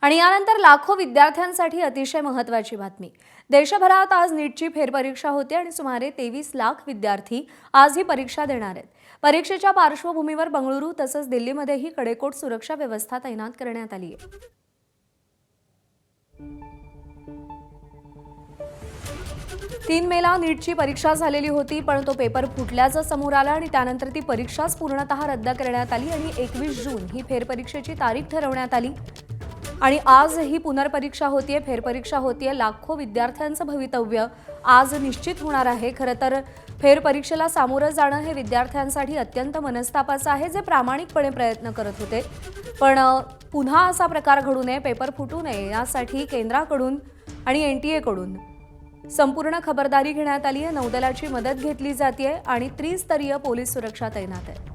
आणि यानंतर लाखो विद्यार्थ्यांसाठी अतिशय महत्त्वाची बातमी। देशभरात आज नीटची फेरपरीक्षा होते आणि सुमारे 23 लाख विद्यार्थी आज ही परीक्षा देणार आहेत। परीक्षेच्या पार्श्वभूमीवर बंगळुरू तसंच दिल्लीमध्येही कडेकोट सुरक्षा व्यवस्था तैनात करण्यात आली आहे। 3 मेला नीटची परीक्षा झालेली होती, पण तो पेपर फुटल्याचं समोर आलं आणि त्यानंतर ती परीक्षाच पूर्णतः रद्द करण्यात आली आणि 21 जून ही फेरपरीक्षेची तारीख ठरवण्यात आली। आणि आज ही पुनर्परीक्षा होतीये, फेरपरीक्षा होतीये। लाखो विद्यार्थ्यांचं भवितव्य आज निश्चित होणार आहे। खरं तर फेरपरीक्षेला सामोरं जाणं हे विद्यार्थ्यांसाठी अत्यंत मनस्तापाचं आहे, जे प्रामाणिकपणे प्रयत्न करत होते। पण पुन्हा असा प्रकार घडू नये, पेपर फुटू नये यासाठी केंद्राकडून आणि NTA कडून संपूर्ण खबरदारी घेण्यात आली आहे। नौदलाची मदत घेतली जाते आणि त्रिस्तरीय पोलीस सुरक्षा तैनात आहे।